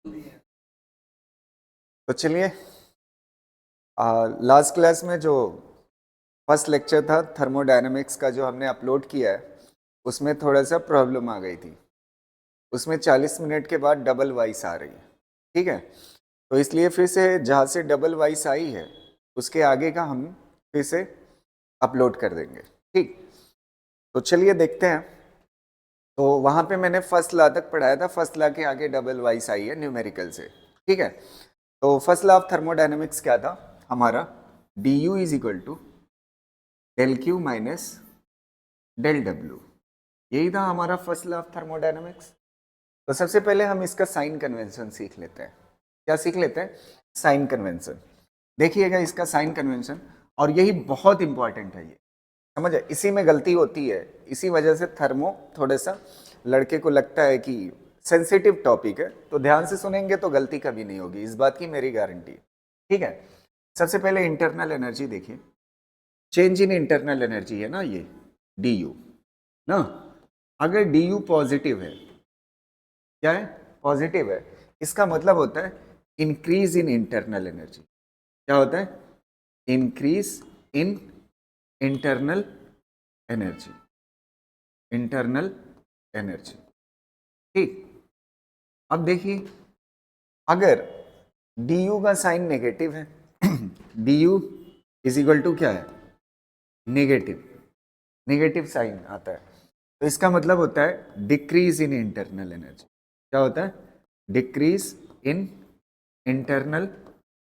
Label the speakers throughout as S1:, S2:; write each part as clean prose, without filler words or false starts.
S1: तो चलिए, last class में जो फर्स्ट लेक्चर था थर्मोडायनेमिक्स का जो हमने अपलोड किया है उसमें थोड़ा सा प्रॉब्लम आ गई थी। उसमें 40 मिनट के बाद डबल वाइस आ रही है, ठीक है। तो इसलिए फिर से जहाँ से डबल वाइस आई है उसके आगे का हम फिर से अपलोड कर देंगे, ठीक। तो चलिए देखते हैं। तो वहाँ पे मैंने फर्स्ट लॉ तक पढ़ाया था, फर्स्ट लॉ के आगे डबल वाइस आई है न्यूमेरिकल से, ठीक है। तो फर्स्ट लॉ ऑफ थर्मोडायनेमिक्स क्या था हमारा? D U is equal to del Q minus del W, यही था हमारा फर्स्ट लॉ ऑफ थर्मोडायनेमिक्स। तो सबसे पहले हम इसका साइन कन्वेंशन सीख लेते हैं। क्या सीख लेते हैं? Sign convention. देखिएगा इसका साइन कन्वेंशन, और यही बहुत इंपॉर्टेंट है। ये समझ है, इसी में गलती होती है, इसी वजह से थर्मो थोड़ा सा लड़के को लगता है कि सेंसिटिव टॉपिक है। तो ध्यान से सुनेंगे तो गलती कभी नहीं होगी, इस बात की मेरी गारंटी, ठीक है। सबसे पहले इंटरनल एनर्जी देखिए, चेंज इन इंटरनल एनर्जी है ना ये डी यू ना। अगर डी यू पॉजिटिव है, क्या है? पॉजिटिव है, इसका मतलब होता है इंक्रीज इन इंटरनल एनर्जी। क्या होता है? Increase in internal energy, internal energy, ठीक। अब देखिए, अगर डी यू का साइन नेगेटिव है d U is equal to क्या है? नेगेटिव, नेगेटिव साइन आता है, तो इसका मतलब होता है डिक्रीज इन इंटरनल एनर्जी। क्या होता है? Decrease in internal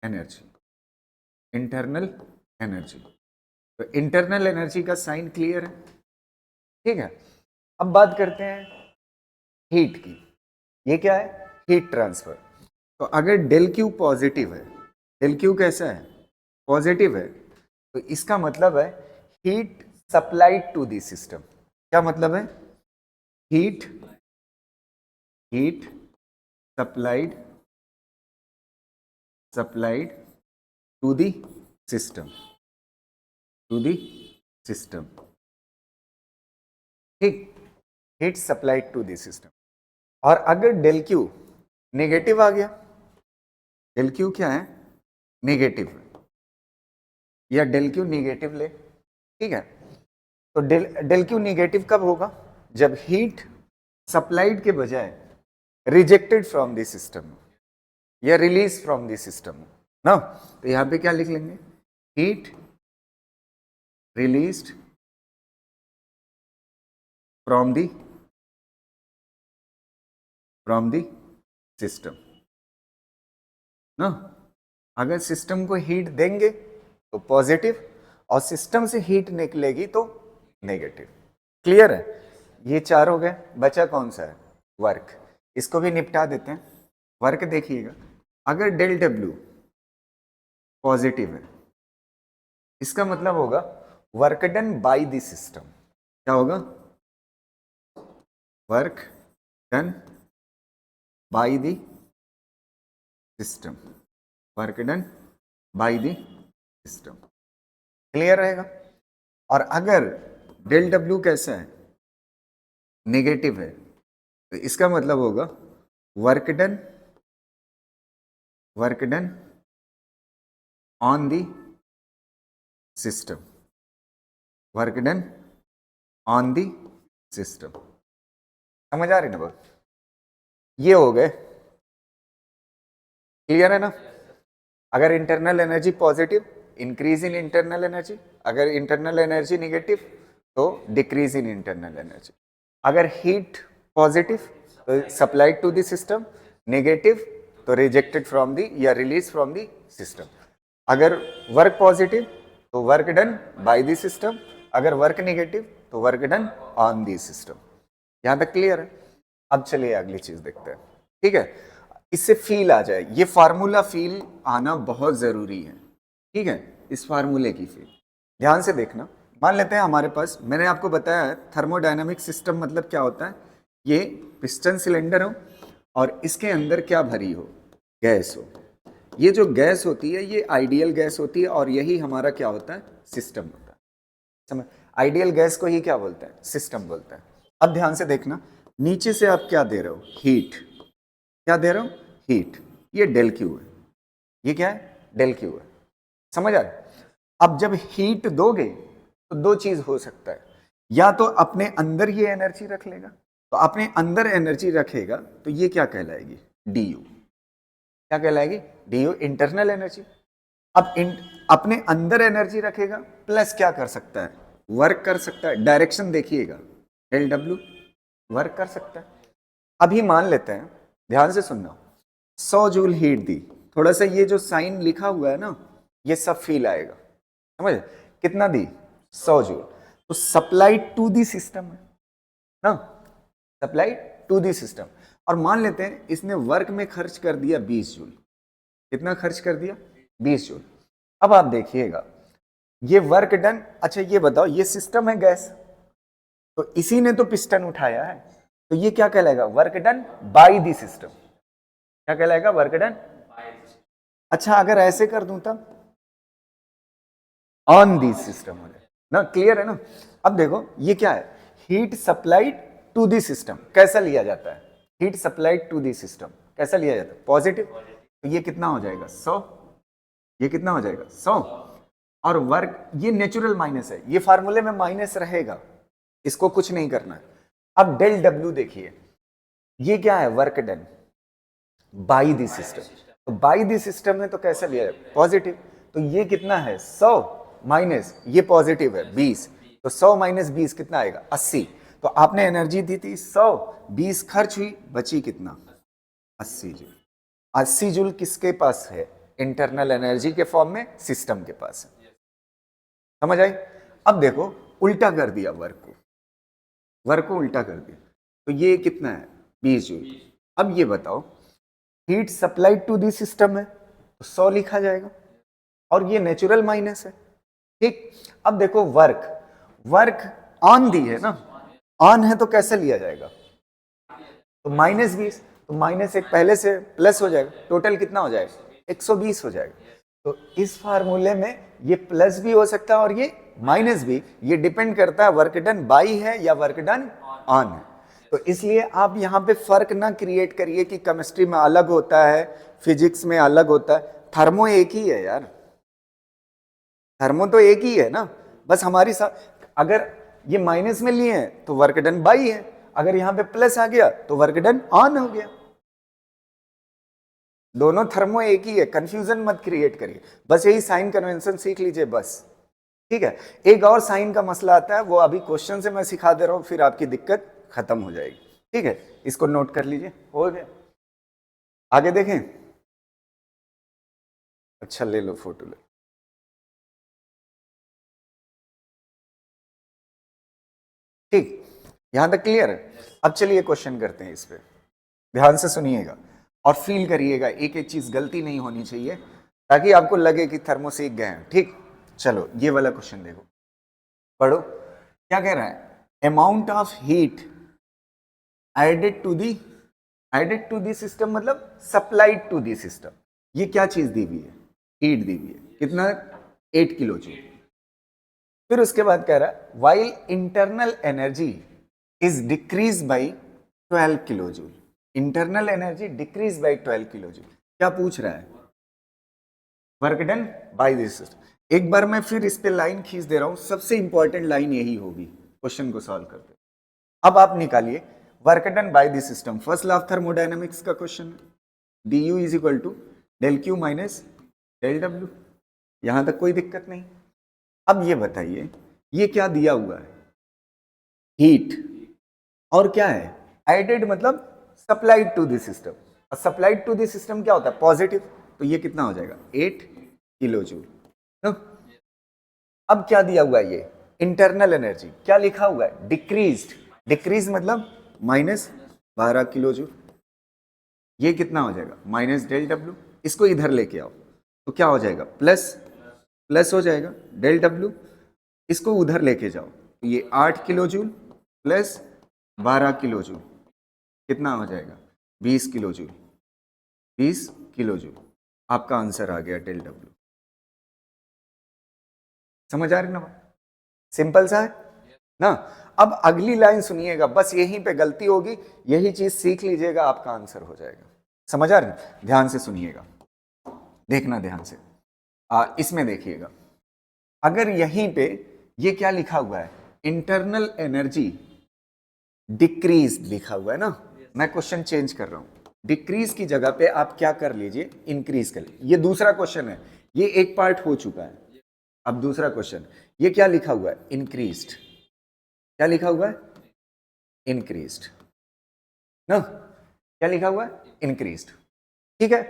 S1: energy, internal energy. तो इंटरनल एनर्जी का साइन क्लियर है, ठीक है। अब बात करते हैं हीट की। ये क्या है? Heat transfer. तो अगर डेल क्यू पॉजिटिव है, डेल क्यू कैसा है? पॉजिटिव है, तो इसका मतलब है heat supplied to the system. क्या मतलब है? Heat, heat supplied, supplied to the system, to the system, ठीक। Heat supplied to the system. और अगर डेल क्यू नेगेटिव आ गया, डेल क्यू क्या है? नेगेटिव, या डेल क्यू नेगेटिव ले, ठीक है। तो डेल क्यू नेगेटिव कब होगा? जब हीट सप्लाइड के बजाय रिजेक्टेड फ्रॉम द सिस्टम या रिलीज फ्रॉम द सिस्टम ना। तो यहां पे क्या लिख लेंगे? Heat released from the system ना। अगर सिस्टम को हीट देंगे तो पॉजिटिव, और सिस्टम से हीट निकलेगी तो नेगेटिव। क्लियर है? ये चार हो गए, बचा कौन सा है? वर्क। इसको भी निपटा देते हैं। वर्क देखिएगा, अगर डेल डब्ल्यू पॉजिटिव है, इसका मतलब होगा work done by the system. क्या होगा? Work done by the system, work done by the system. Clear रहेगा? और अगर डेल डब्ल्यू कैसा है? नेगेटिव है, तो इसका मतलब होगा work done, work done on the system, work done on the system. समझ आ रही ना बात? ये हो गए, क्लियर है ना। अगर internal energy positive, increase in internal energy. अगर इंटरनल एनर्जी नेगेटिव, तो डिक्रीज इन इंटरनल एनर्जी। अगर हीट पॉजिटिव तो supplied to the system, negative तो रिजेक्टेड फ्रॉम द या रिलीज फ्रॉम द सिस्टम। अगर वर्क पॉजिटिव तो work done by the system, अगर work negative तो work done on the system. यहां तक क्लियर है? अब चलिए अगली चीज देखते हैं, ठीक है। इससे फील आ जाए, ये फार्मूला फील आना बहुत जरूरी है, ठीक है। इस फार्मूले की फील ध्यान से देखना। मान लेते हैं हमारे पास, मैंने आपको बताया है थर्मोडायनामिक सिस्टम मतलब क्या होता है। ये पिस्टन सिलेंडर हो और इसके अंदर क्या भरी हो? गैस हो। ये जो गैस होती है ये आइडियल गैस होती है, और यही हमारा क्या होता है? सिस्टम होता है। समझ? आइडियल गैस को ही क्या बोलते हैं? सिस्टम बोलते हैं। अब ध्यान से देखना, नीचे से आप क्या दे रहे हो? हीट। क्या दे रहे हो? हीट, ये डेल क्यू है, ये क्या है, डेल क्यू है। समझ आ रहा है? अब जब हीट दोगे तो दो चीज हो सकता है, या तो अपने अंदर ये एनर्जी रख लेगा, तो अपने अंदर एनर्जी रखेगा तो ये क्या कहलाएगी, डी यू। क्या कहलाएगी, डी यू, इंटरनल एनर्जी। अब अपने अंदर एनर्जी रखेगा प्लस क्या कर सकता है, वर्क कर सकता है, डायरेक्शन देखिएगा, एल डब्ल्यू, वर्क कर सकता है। अभी मान लेते हैं, ध्यान से सुनना, 100 जूल हीट दी, थोड़ा सा ये जो साइन लिखा हुआ है ना, ये सब फील आएगा, समझ, कितना दी, 100 जूल, तो सप्लाइड टू दी सिस्टम है ना, सप्लाइड टू दी सिस्टम। और मान लेते हैं इसने वर्क में खर्च कर दिया 20 जूल, कितना खर्च कर दिया, 20 जूल। अब आप देखिएगा ये वर्क डन। अच्छा ये बताओ, ये सिस्टम है गैस, तो इसी ने तो पिस्टन उठाया है, तो ये क्या कहलाएगा, work done by the system. क्या कहलाएगा, वर्क डन। अच्छा अगर ऐसे कर दूं तब ऑन दी सिस्टम हो जाए ना, क्लियर है ना। अब देखो ये क्या है, heat supplied to the system, कैसा लिया जाता है, heat supplied to the system कैसा लिया जाता है, पॉजिटिव। तो ये कितना हो जाएगा, 100, ये कितना हो जाएगा, 100। और वर्क, ये नेचुरल माइनस है, ये फार्मूले में माइनस रहेगा, इसको कुछ नहीं करना है। अब डेल डब्ल्यू देखिए, ये क्या है, work done by the system, तो बाय दी सिस्टम है तो कैसा लिया है, पॉजिटिव। तो ये कितना है, 100 माइनस ये पॉजिटिव है 20, तो 100 माइनस 20 कितना आएगा, 80। तो आपने एनर्जी दी थी 100, 20 खर्च हुई, बची कितना, 80 जूल। 80 जूल किसके पास है, इंटरनल एनर्जी के फॉर्म में सिस्टम के पास है। समझ आई। अब देखो उल्टा कर दिया वर्क को, वर्क को उल्टा कर दिया, तो ये कितना है, 20 जूल। अब ये बताओ, heat supplied to the system है तो 100 लिखा जाएगा, और ये नेचुरल माइनस है, ठीक। अब देखो वर्क, वर्क ऑन दी है ना, ऑन है तो कैसे लिया जाएगा, तो माइनस 20, तो माइनस एक पहले से प्लस हो जाएगा, टोटल कितना हो जाएगा, 120 हो जाएगा। तो इस फार्मूले में ये प्लस भी हो सकता है और ये माइनस भी, ये डिपेंड करता है वर्क डन बाई है या वर्क डन ऑन है। तो इसलिए आप यहाँ पे फर्क ना क्रिएट करिए कि केमिस्ट्री में अलग होता है, फिजिक्स में अलग होता है, थर्मो एक ही है यार, थर्मो तो एक ही है ना, बस हमारी अगर ये माइनस में लिए हैं तो वर्क डन बाई है, अगर यहां पे प्लस आ गया तो वर्क डन ऑन हो गया। दोनों थर्मो एक ही है, कंफ्यूजन मत क्रिएट करिए, बस यही साइन कन्वेंशन सीख लीजिए बस, ठीक है। एक और साइन का मसला आता है, वो अभी क्वेश्चन से मैं सिखा दे रहा हूं, फिर आपकी दिक्कत खत्म हो जाएगी, ठीक है। इसको नोट कर लीजिए, हो गया, आगे देखें। अच्छा ले लो फोटो ले, ठीक, यहां तक क्लियर है। अब चलिए क्वेश्चन करते हैं इस पे, ध्यान से सुनिएगा और फील करिएगा, एक एक चीज गलती नहीं होनी चाहिए ताकि आपको लगे कि थर्मो सीख गए हैं, ठीक। चलो ये वाला क्वेश्चन देखो, पढ़ो क्या कह रहा है, amount of heat added to the system, मतलब सप्लाइड टू दी सिस्टम। ये क्या चीज दी हुई है, हीट दी हुई है, कितना, 8 किलो जूल। फिर उसके बाद कह रहा है while internal energy is decrease by 12 kilo joule, internal energy decrease by 12 kilo joule. क्या पूछ रहा है, work done by this system. एक बार मैं फिर इस पे लाइन खींच दे रहा हूं, सबसे इंपॉर्टेंट लाइन यही होगी क्वेश्चन को सॉल्व करते। अब आप निकालिए work done by this system, first law of thermodynamics का क्वेश्चन है, d U is equal to del Q minus del W, यहां तक कोई दिक्कत नहीं। अब ये बताइए, ये क्या दिया हुआ है, हीट, और क्या है, एडेड मतलब सप्लाइड टू द सिस्टम, और सप्लाइड टू द सिस्टम क्या होता है, पॉजिटिव, तो ये कितना हो जाएगा, 8 किलो जूल। अब क्या दिया हुआ है, ये इंटरनल एनर्जी क्या लिखा हुआ है, डिक्रीज्ड, डिक्रीज मतलब माइनस 12 किलो जूल। ये कितना हो जाएगा, माइनस डेल डब्ल्यू, इसको इधर लेके आओ तो क्या हो जाएगा, प्लस, प्लस हो जाएगा डेल डब्ल्यू, इसको उधर लेके जाओ तो ये 8 kilo joule plus 12 kilo joule कितना हो जाएगा, 20 किलो जूल, 20 किलो जूल। आपका आंसर आ गया डेल डब्ल्यू। समझ आ रही ना, सिंपल सा है ना। अब अगली लाइन सुनिएगा, बस यहीं पे गलती होगी, यही चीज सीख लीजिएगा, आपका आंसर हो जाएगा। समझ आ रहा है? ध्यान से सुनिएगा, देखना ध्यान से। इसमें देखिएगा, अगर यहीं पे ये क्या लिखा हुआ है, इंटरनल एनर्जी डिक्रीज लिखा हुआ है ना, मैं क्वेश्चन चेंज कर रहा हूं, डिक्रीज की जगह पे आप क्या कर लीजिए, इंक्रीज कर लीजिए। ये दूसरा क्वेश्चन है, ये एक पार्ट हो चुका है। अब दूसरा क्वेश्चन, ये क्या लिखा हुआ है, इंक्रीज्ड। क्या लिखा हुआ है, इंक्रीज्ड ना, क्या लिखा हुआ है, इंक्रीज्ड। ठीक है,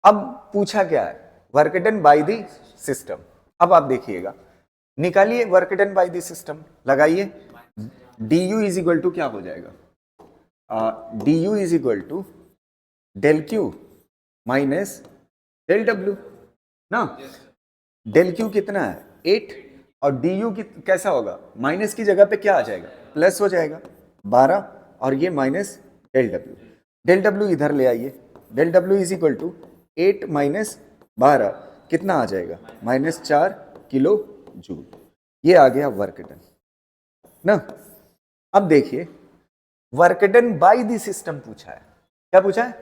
S1: अब पूछा क्या है, work done by the system. अब आप देखिएगा, निकालिए work done by the system, लगाइए, D U is equal to क्या हो जाएगा, D U is equal to del Q minus del W ना। डेल क्यू कितना है, 8, और डी यू कैसा होगा, माइनस की जगह पे क्या आ जाएगा, प्लस हो जाएगा 12, और ये minus del W. Del W इधर ले आइए, del W is equal to 8 minus 12 कितना आ जाएगा, -4 किलो जूल। ये आ गया वर्क डन ना। अब देखिए, work done by the system पूछा है, क्या पूछा है,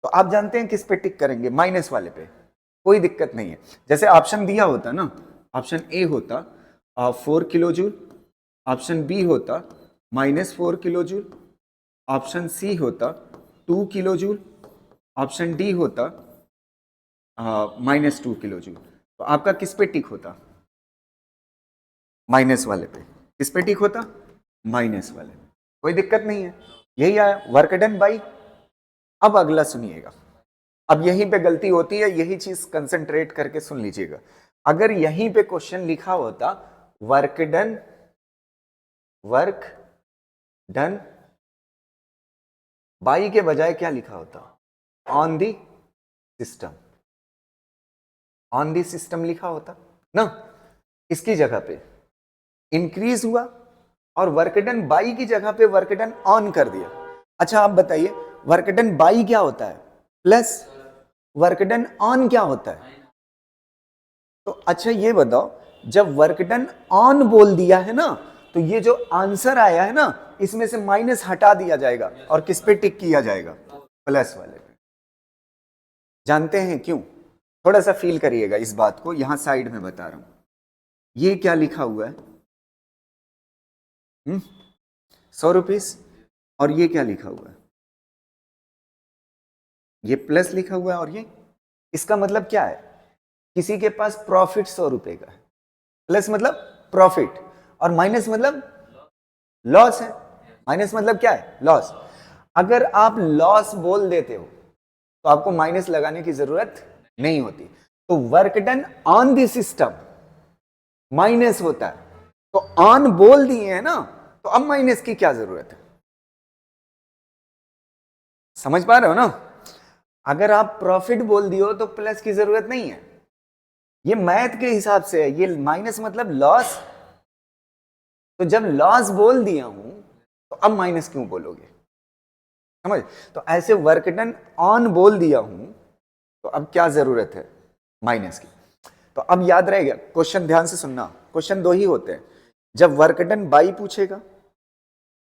S1: तो आप जानते हैं किस पे टिक करेंगे, माइनस वाले पे, कोई दिक्कत नहीं है। जैसे ऑप्शन दिया होता ना, ऑप्शन ए होता 4 किलो जूल, ऑप्शन बी होता -4 किलो जूल, ऑप्शन सी होता 2 किलो जूल, ऑप्शन डी होता -2 किलो जूल। तो आपका किस पे टिक होता, माइनस वाले पे। किस पे टिक होता, माइनस वाले पे, कोई दिक्कत नहीं है। यही आया वर्क डन बाई। अब अगला सुनिएगा, अब यहीं पे गलती होती है, यही चीज कंसंट्रेट करके सुन लीजिएगा। अगर यहीं पे क्वेश्चन लिखा होता वर्क डन बाई के बजाय क्या लिखा होता, on the system, on the system लिखा होता ना। इसकी जगह पे इंक्रीज हुआ और वर्क डन बाई की जगह पे वर्क डन ऑन कर दिया। अच्छा आप बताइए, वर्क डन बाई क्या होता है, प्लस, वर्क डन ऑन क्या होता है। तो अच्छा ये बताओ, जब वर्क डन ऑन बोल दिया है ना, तो ये जो आंसर आया है ना, इसमें से माइनस हटा दिया जाएगा और किस पे टिक किया जाएगा, प्लस वाले पे। जानते हैं क्यों, थोड़ा सा फील करिएगा इस बात को, यहां साइड में बता रहा हूं। ये क्या लिखा हुआ है, 100 रुपीज, और ये क्या लिखा हुआ है, ये प्लस लिखा हुआ है, और ये, इसका मतलब क्या है, किसी के पास प्रॉफिट 100 रुपए का है, प्लस मतलब प्रॉफिट, और माइनस मतलब लॉस है। माइनस मतलब क्या है, लॉस। अगर आप लॉस बोल देते हो तो आपको माइनस लगाने की जरूरत नहीं होती। तो work done on the system minus होता है, तो ऑन बोल दिए है ना, तो अब माइनस की क्या जरूरत है, समझ पा रहे हो ना। अगर आप प्रॉफिट बोल दियो तो प्लस की जरूरत नहीं है, ये मैथ के हिसाब से है, ये माइनस मतलब लॉस। तो जब लॉस बोल दिया हूं तो अब माइनस क्यों बोलोगे, समझ। तो ऐसे वर्क डन ऑन बोल दिया हूं तो अब क्या जरूरत है, माइनस की। तो अब याद रहेगा, क्वेश्चन ध्यान से सुनना, क्वेश्चन दो ही होते हैं। जब वर्क डन बाई पूछेगा,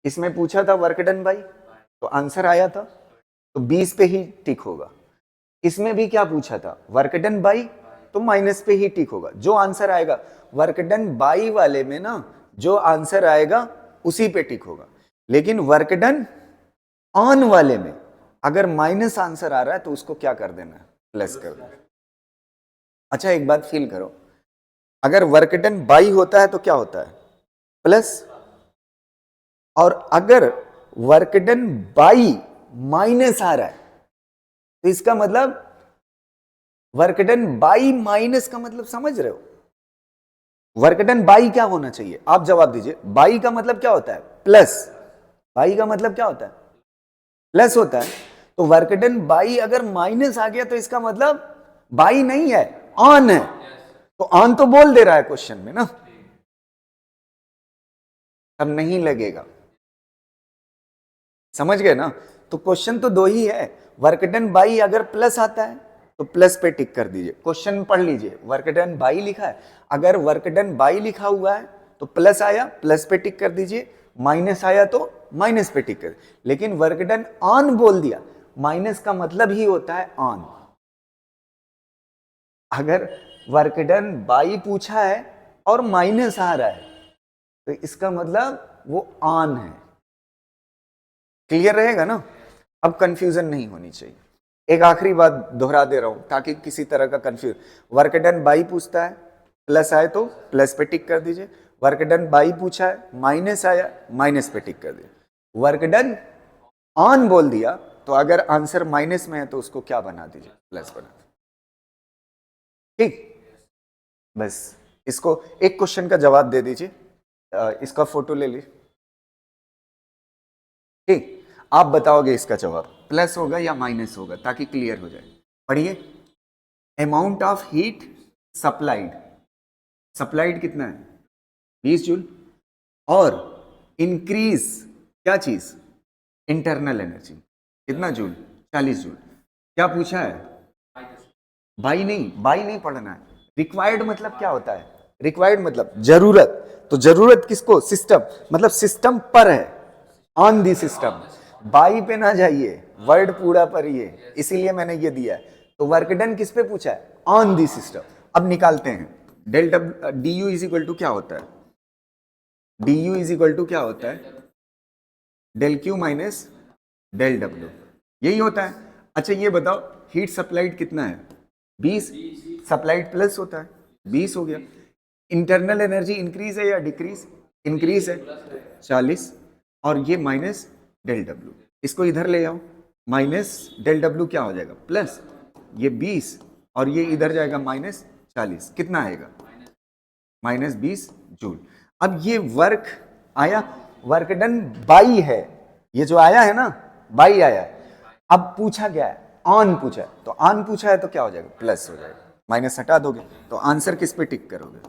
S1: इसमें पूछा था वर्क डन बाई, तो आंसर आया था, तो 20 पे ही टिक होगा। इसमें भी क्या पूछा था, वर्क डन बाई, तो माइनस पे ही टिक होगा। जो आंसर आएगा वर्क डन बाई वाले में ना, जो आंसर आएगा उसी पे टिक होगा। लेकिन वर्क डन ऑन वाले में अगर माइनस आंसर आ रहा है तो उसको क्या कर देना है, प्लस कर देना। अच्छा एक बात फील करो, अगर वर्क डन बाई होता है तो क्या होता है, प्लस, और अगर वर्क डन बाई माइनस आ रहा है तो इसका मतलब वर्क डन बाई माइनस का मतलब समझ रहे हो। वर्क डन बाई क्या होना चाहिए, आप जवाब दीजिए। बाई का मतलब क्या होता है, प्लस। बाई का मतलब क्या होता है, प्लस होता है। तो वर्क डन बाई अगर माइनस आ गया तो इसका मतलब बाई नहीं है, ऑन है। तो ऑन तो बोल दे रहा है क्वेश्चन में ना, अब नहीं लगेगा, समझ गए ना। तो क्वेश्चन तो दो ही है, वर्क डन बाई अगर प्लस आता है तो प्लस पे टिक कर दीजिए। क्वेश्चन पढ़ लीजिए, वर्क डन बाई लिखा है, अगर वर्क डन बाई लिखा हुआ है तो प्लस आया, प्लस पे टिक कर दीजिए। माइनस आया तो माइनस पे टिक कर, लेकिन वर्क डन ऑन बोल दिया, माइनस का मतलब ही होता है ऑन। अगर वर्क डन बाई पूछा है और माइनस आ रहा है तो इसका मतलब वो ऑन है। क्लियर रहेगा ना? अब कंफ्यूजन नहीं होनी चाहिए। एक आखिरी बात दोहरा दे रहा हूं ताकि किसी तरह का कंफ्यूज, वर्क डन बाई पूछता है, प्लस आए तो प्लस पे टिक कर दीजिए। वर्क डन बाई पूछा है, माइनस आया, माइनस पे टिक कर दीजिए। वर्क डन ऑन बोल दिया तो अगर आंसर माइनस में है तो उसको क्या बना दीजिए, प्लस बना दीजिए। ठीक, बस इसको एक क्वेश्चन का जवाब दे दीजिए, इसका फोटो ले लीजिए। ठीक, आप बताओगे इसका जवाब प्लस होगा या माइनस होगा ताकि क्लियर हो जाए। पढ़िए, amount of heat supplied, supplied कितना है 20 जूल, और इंक्रीज क्या चीज, इंटरनल एनर्जी कितना जूल 40 जूल। क्या पूछा है, बाई नहीं पढ़ना है। रिक्वायर्ड मतलब क्या होता है, रिक्वायर्ड मतलब जरूरत, तो जरूरत किसको, सिस्टम, मतलब सिस्टम पर है, ऑन दी सिस्टम। बाई पे ना जाइए, वर्ड पूरा पढ़िए, इसीलिए मैंने ये दिया है। तो वर्क डन किस पे पूछा है, ऑन दी सिस्टम। अब निकालते हैं, del W d U is equal to क्या होता है, d U is equal to क्या होता है, del Q minus del W, यही होता है। अच्छा ये बताओ हीट सप्लाइड कितना है 20, सप्लाइड प्लस होता है 20 हो गया। इंटरनल एनर्जी इंक्रीज है या डिक्रीज, इंक्रीज है 40, और ये माइनस डेल डब्ल्यू, इसको इधर ले आओ, माइनस डेल डब्ल्यू क्या हो जाएगा प्लस, ये 20 और ये इधर जाएगा माइनस 40, कितना आएगा माइनस 20 जूल। अब ये वर्क आया, वर्क डन बाई है, ये जो आया है ना बाई आया है। अब पूछा गया है ऑन पूछा है, तो ऑन पूछा है तो क्या हो जाएगा प्लस हो जाएगा, माइनस हटा दोगे तो आंसर किस पे टिक करोगे,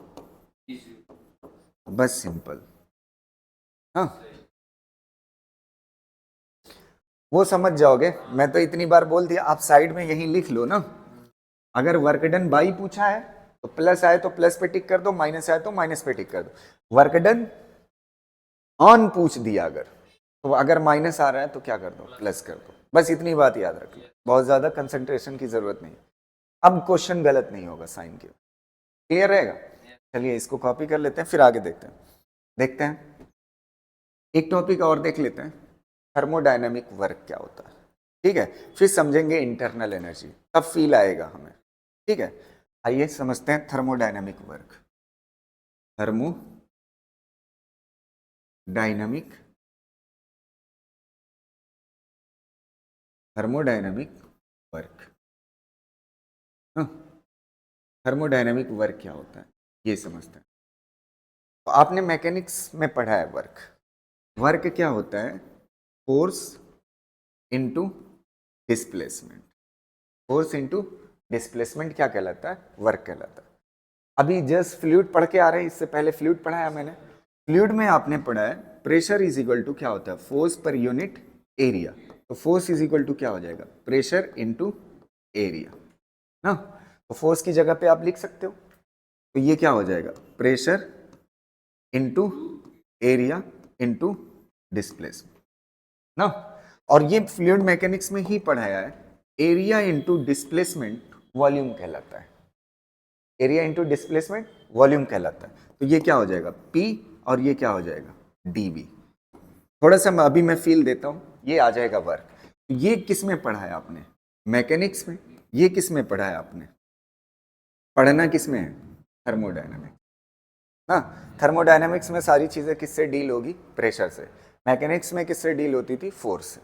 S1: बस सिंपल। हाँ वो समझ जाओगे, मैं तो इतनी बार बोल दिया, आप साइड में यही लिख लो ना। अगर वर्क डन बाई पूछा है तो प्लस आए तो प्लस पे टिक कर दो, माइनस आए तो माइनस पे टिक कर दो। वर्क डन ऑन पूछ दिया अगर, तो अगर माइनस आ रहा है तो क्या कर दो प्लस कर दो, बस इतनी बात याद रख लो, बहुत ज्यादा कंसंट्रेशन की जरूरत नहीं। अब क्वेश्चन गलत नहीं होगा साइन के, क्लियर रहेगा। चलिए इसको कॉपी कर लेते हैं, फिर आगे देखते हैं एक टॉपिक और देख लेते हैं, थर्मोडायनेमिक वर्क क्या होता है। ठीक है, फिर समझेंगे इंटरनल एनर्जी, तब फील आएगा हमें। ठीक है, आइए समझते हैं thermodynamic work. Thermodynamic work, thermodynamic work क्या होता है ये समझते हैं। तो आपने मैकेनिक्स में पढ़ा है वर्क, वर्क क्या होता है, force into displacement, force into displacement क्या कहलाता है, वर्क कहलाता है। अभी जस्ट फ्लूइड पढ़ के आ रहे हैं, इससे पहले फ्लूइड पढ़ाया मैंने। फ्लूइड में आपने पढ़ा है प्रेशर इज इक्वल टू क्या होता है, फोर्स पर यूनिट एरिया। तो फोर्स इज इक्वल टू क्या हो जाएगा, प्रेशर इनटू एरिया ना। तो फोर्स की जगह पे आप लिख सकते हो, तो ये क्या हो जाएगा, pressure into area into displacement ना। और ये फ्लूइड मैकेनिक्स में ही पढ़ाया है, एरिया इनटू डिस्प्लेसमेंट वॉल्यूम कहलाता है, एरिया इनटू डिस्प्लेसमेंट वॉल्यूम कहलाता है। तो ये क्या हो जाएगा P और ये क्या हो जाएगा dV। थोड़ा सा अभी मैं फील देता हूं, ये आ जाएगा वर्क। ये किस में पढ़ा है आपने, मैकेनिक्स में। ये किस में पढ़ा है आपने, पढ़ना किस में है, थर्मोडायनामिक्स। हाँ, थर्मोडायनामिक्स में सारी चीजें किससे डील होगी, प्रेशर से। मैकेनिक्स में किससे डील होती थी, फोर्स से।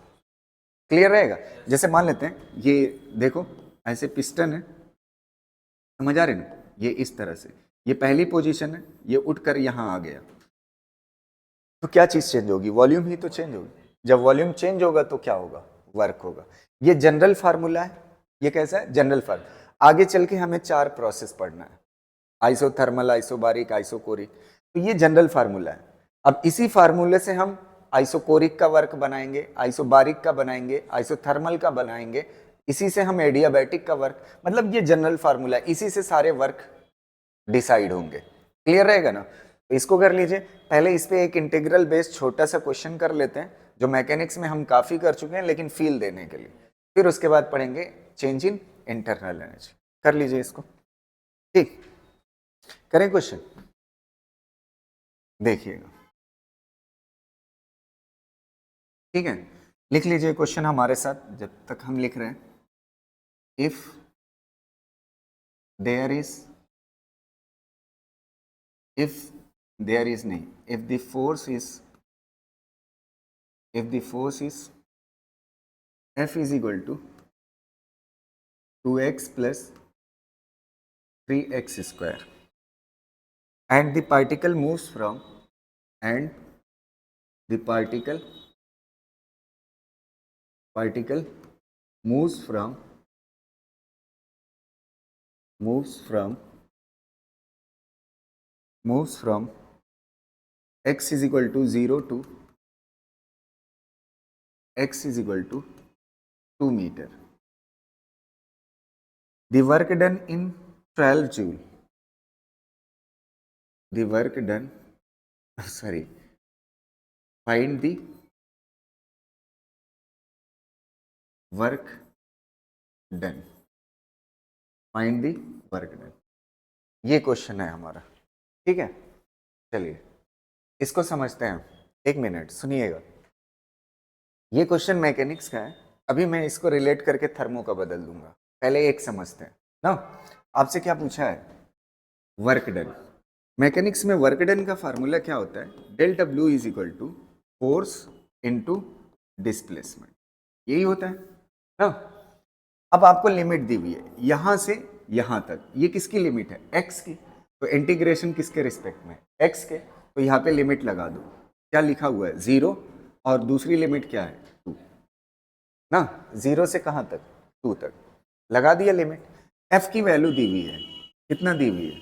S1: क्लियर रहेगा। जैसे मान लेते हैं ये देखो, ऐसे पिस्टन है, समझ आ रहे ना, ये इस तरह से, ये पहली पोजीशन है, ये उठकर यहां आ गया, तो क्या चीज चेंज होगी, वॉल्यूम ही तो चेंज होगी। जब वॉल्यूम चेंज होगा तो क्या होगा, वर्क होगा। ये जनरल फार्मूला है, ये कैसा है, जनरल फार्मूला। आगे चल के हमें 4 प्रोसेस पढ़ना है, आइसोथर्मल, आइसोबारिक, आइसोकोरिक, तो ये जनरल फार्मूला है। अब इसी फार्मूले से हम आइसोकोरिक का वर्क बनाएंगे, आइसोबारिक का बनाएंगे, आइसोथर्मल का बनाएंगे, इसी से हम एडियाबैटिक का वर्क, मतलब ये जनरल फार्मूला है, इसी से सारे वर्क डिसाइड होंगे। क्लियर रहेगा ना। तो इसको कर लीजिए। पहले इस पे एक इंटीग्रल बेस्ड छोटा सा क्वेश्चन कर लेते हैं, जो मैकेनिक्स में हम काफ़ी कर चुके हैं लेकिन फील देने के लिए। फिर उसके बाद पढ़ेंगे चेंज इन इंटरनल एनर्जी। कर लीजिए इसको, ठीक। करें क्वेश्चन, देखिएगा, ठीक है। लिख लीजिए क्वेश्चन हमारे साथ जब तक हम लिख रहे हैं। If there is, if there is नहीं, if the force is, if the force is F is equal to 2x plus 3x square and the particle moves from, and the particle moves from x is equal to 0 to x is equal to 2 meter. The work done in 12 joule, the work done, sorry, find the work done, find the work done. ये question है हमारा, ठीक है। चलिए इसको समझते हैं। एक मिनट सुनिएगा, ये क्वेश्चन मैकेनिक्स का है, अभी मैं इसको रिलेट करके थर्मो का बदल दूंगा। पहले एक समझते हैं ना। आपसे क्या पूछा है, वर्क डन। मैकेनिक्स में वर्क डन का फार्मूला क्या होता है, del W is equal to force into displacement, यही होता है ना। अब आपको लिमिट दी हुई है यहां से यहां तक, ये किसकी लिमिट है, एक्स की। तो इंटीग्रेशन किसके रिस्पेक्ट में, एक्स के। तो यहाँ पे लिमिट लगा दो, क्या लिखा हुआ है 0, और दूसरी लिमिट क्या है 2 ना। 0 से कहाँ तक, 2 तक लगा दिया लिमिट। f की वैल्यू दी हुई है, कितना दी हुई है,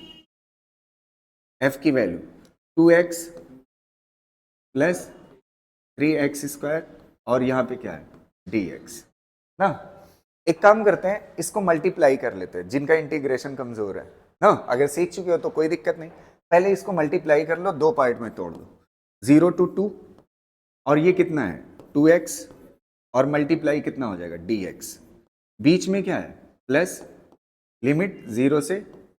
S1: f की value 2x plus 3x square, और यहाँ पे क्या है dx ना। एक काम करते हैं, इसको मल्टीप्लाई कर लेते हैं, जिनका इंटीग्रेशन कमजोर है ना। अगर सीख चुके हो तो कोई दिक्कत नहीं, पहले इसको मल्टीप्लाई कर लो, 2 पार्ट में तोड़ दो, 0 to 2, और ये कितना है 2x, और मल्टीप्लाई कितना हो जाएगा dx, बीच में क्या है प्लस, लिमिट 0 से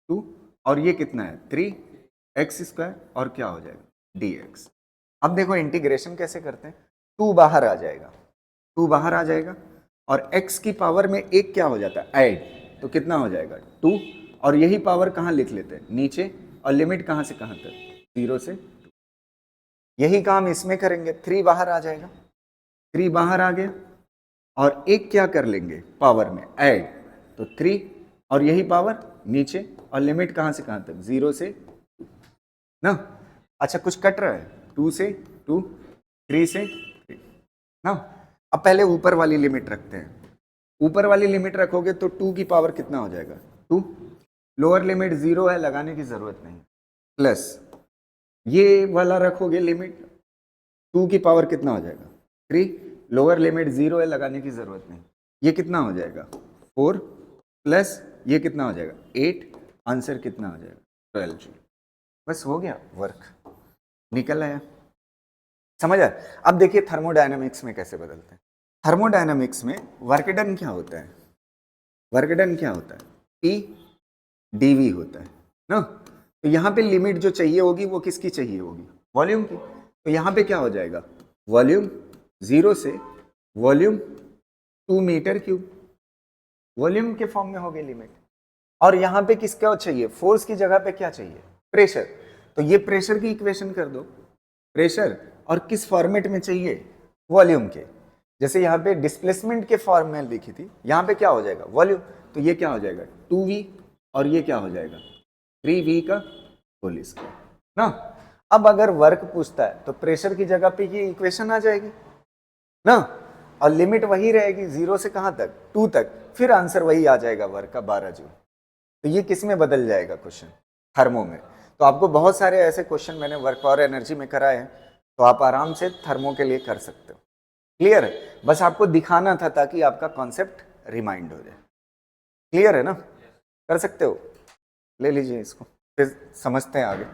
S1: 2, और ये कितना है 3x स्क्वायर, और क्या हो जाएगा dx। अब देखो इंटीग्रेशन कैसे करते हैं, 2 बाहर आ जाएगा, 2 बाहर आ जाएगा, और x की पावर में एक क्या हो जाता है ऐड, तो कितना हो जाएगा 2, और यही पावर कहाँ लिख लेते हैं नीचे, और लिमिट कहाँ से कहाँ तक 0 से 2। यही काम इसमें करेंगे, 3 बाहर आ जाएगा, 3 बाहर आ गया, और एक क्या कर लेंगे पावर में ऐड, तो 3, और यही पावर नीचे, और लिमिट कहाँ से कहाँ तक 0 से 2 ना। अच्छा कुछ कट रहा है, 2 से 2, 3 से 3 ना। अब पहले ऊपर वाली लिमिट रखते हैं, ऊपर वाली लिमिट रखोगे तो 2 की पावर कितना हो जाएगा 2, लोअर लिमिट 0 है, लगाने की जरूरत नहीं, प्लस ये वाला रखोगे लिमिट, 2 की पावर कितना हो जाएगा 3, लोअर लिमिट 0 है, लगाने की जरूरत नहीं, ये कितना हो जाएगा 4, प्लस ये कितना हो जाएगा 8, आंसर कितना हो जाएगा 12 जूल। बस हो गया, वर्क निकल आया, समझ आया। अब देखिए थर्मोडायनामिक्स में कैसे बदलते हैं। थर्मोडायनामिक्स में वर्क डन क्या होता है, वर्क डन क्या होता है P dV होता है ना। तो यहाँ पे लिमिट जो चाहिए होगी वो किसकी चाहिए होगी, वॉल्यूम की। तो यहाँ पे क्या हो जाएगा, वॉल्यूम 0 से वॉल्यूम 2 मीटर क्यूब, वॉल्यूम के फॉर्म में हो गई लिमिट। और यहाँ पे किसका चाहिए, फोर्स की जगह पे क्या चाहिए, प्रेशर। तो ये प्रेशर की इक्वेशन कर दो, प्रेशर, और किस फॉर्मेट में चाहिए, वॉल्यूम के। जैसे यहाँ पे डिस्प्लेसमेंट के फॉर्म में लिखी थी, यहाँ पे क्या हो जाएगा वॉल्यूम, तो ये क्या हो जाएगा 2v, और ये क्या हो जाएगा 3v का होल स्क्वायर ना। अब अगर वर्क पूछता है तो प्रेशर की जगह पे ये इक्वेशन आ जाएगी ना, और लिमिट वही रहेगी 0 से कहाँ तक 2 तक, फिर आंसर वही आ जाएगा वर्क का 12 जूल। तो ये किस में बदल जाएगा क्वेश्चन, थर्मो में। तो आपको बहुत सारे ऐसे क्वेश्चन मैंने वर्क और एनर्जी में कराए हैं, तो आप आराम से थर्मो के लिए कर सकते हो। क्लियर है, बस आपको दिखाना था ताकि आपका कॉन्सेप्ट रिमाइंड हो जाए। क्लियर है ना, कर सकते हो, ले लीजिए इसको, फिर समझते हैं आगे।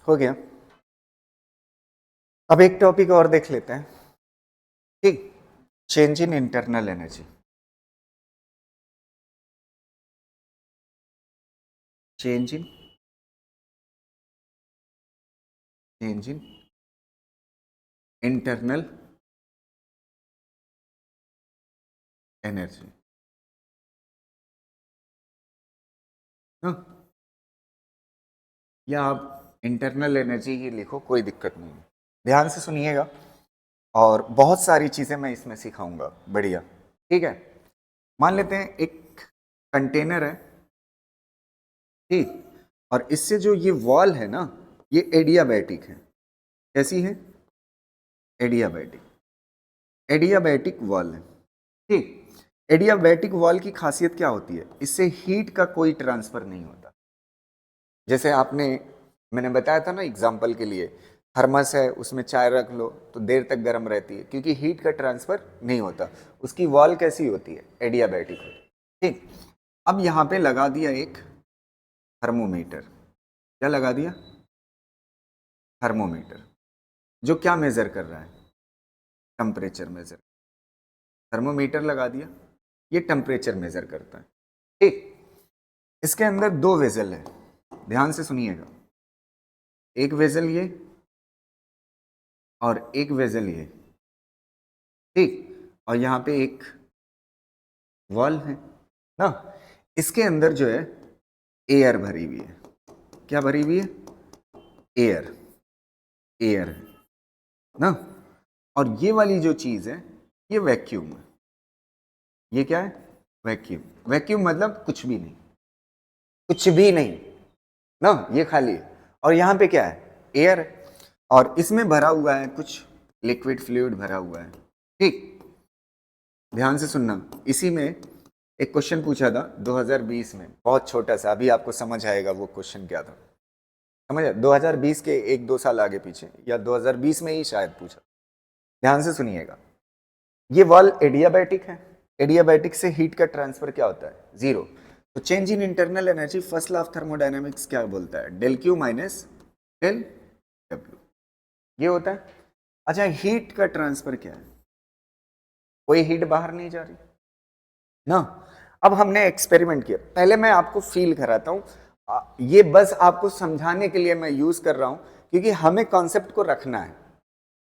S1: हो गया। अब एक टॉपिक और देख लेते हैं, ठीक, change in internal energy. Change in internal energy. या आप इंटरनल एनर्जी ही लिखो, कोई दिक्कत नहीं है। ध्यान से सुनिएगा, और बहुत सारी चीजें मैं इसमें सिखाऊंगा, बढ़िया, ठीक है। मान लेते हैं एक कंटेनर है, ठीक, और इससे जो ये वॉल है ना, ये एडियाबैटिक है। कैसी है? एडियाबैटिक, एडियाबैटिक वॉल है, ठीक। एडियाबैटिक वॉल की खासियत क्या होती है? इससे हीट का कोई ट्रांसफर नहीं होता। जैसे मैंने बताया था ना एग्जाम्पल के लिए, थर्मस है, उसमें चाय रख लो तो देर तक गर्म रहती है, क्योंकि हीट का ट्रांसफर नहीं होता। उसकी वॉल कैसी होती है? एडियाबैटिक होती है, ठीक। अब यहाँ पे लगा दिया एक थर्मोमीटर। क्या लगा दिया? थर्मोमीटर, जो क्या मेजर कर रहा है? Temperature measure. थर्मोमीटर लगा दिया, ये टेम्परेचर मेजर करता है, ठीक। इसके अंदर दो वेजल है, ध्यान से सुनिएगा। एक वेजल ये और एक वेजल ये, ठीक। और यहाँ पे एक वॉल है ना, इसके अंदर जो है एयर भरी हुई है। क्या भरी हुई है? एयर, एयर है ना। और ये वाली जो चीज है, ये वैक्यूम है। ये क्या है? वैक्यूम। वैक्यूम मतलब कुछ भी नहीं, कुछ भी नहीं ना, ये खाली है। और यहाँ पे क्या है? एयर है, और इसमें भरा हुआ है कुछ लिक्विड फ्लूइड भरा हुआ है, ठीक। ध्यान से सुनना, इसी में एक क्वेश्चन पूछा था 2020 में, बहुत छोटा सा, अभी आपको समझ आएगा वो क्वेश्चन क्या था। समझ आया? 2020 के 1-2 साल आगे पीछे, या 2020 में ही शायद पूछा। ध्यान से सुनिएगा, ये वॉल एडियाबैटिक है। एडियाबैटिक से हीट का ट्रांसफर क्या होता है? जीरो। तो change in internal energy, first law of thermodynamics क्या बोलता है? Del Q minus del W, ये होता है। अच्छा, हीट का ट्रांसफर क्या है? कोई हीट बाहर नहीं जा रही ना। अब हमने एक्सपेरिमेंट किया, पहले मैं आपको फील कराता हूं, ये बस आपको समझाने के लिए मैं यूज कर रहा हूं, क्योंकि हमें कॉन्सेप्ट को रखना है,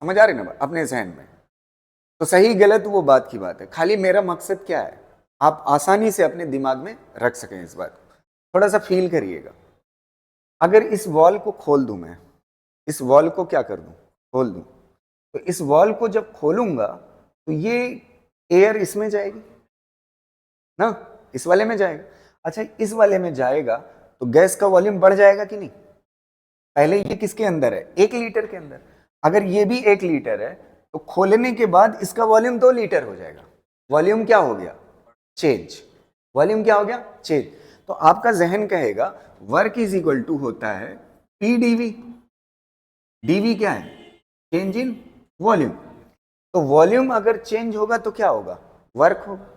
S1: समझ आ रही ना अपने जहन में। तो सही गलत वो बात की बात है, खाली मेरा मकसद क्या है, आप आसानी से अपने दिमाग में रख सकें इस बात को। थोड़ा सा फील करिएगा। अगर इस वॉल को खोल दूं मैं, इस वॉल को क्या कर दूं? खोल दूं, तो इस वॉल को जब खोलूंगा तो ये एयर इसमें जाएगी ना, इस वाले में जाएगा। अच्छा, इस वाले में जाएगा तो गैस का वॉल्यूम बढ़ जाएगा कि नहीं? पहले ये किसके अंदर है? 1 लीटर के अंदर। अगर ये भी 1 लीटर है, तो खोलने के बाद इसका वॉल्यूम 2 लीटर हो जाएगा। वॉल्यूम क्या हो गया? चेंज। वॉल्यूम क्या हो गया? चेंज। तो आपका जहन कहेगा वर्क इज इक्वल टू होता है पी डीवी। डीवी क्या है? Change in volume. तो वॉल्यूम अगर चेंज होगा तो क्या होगा? वर्क होगा।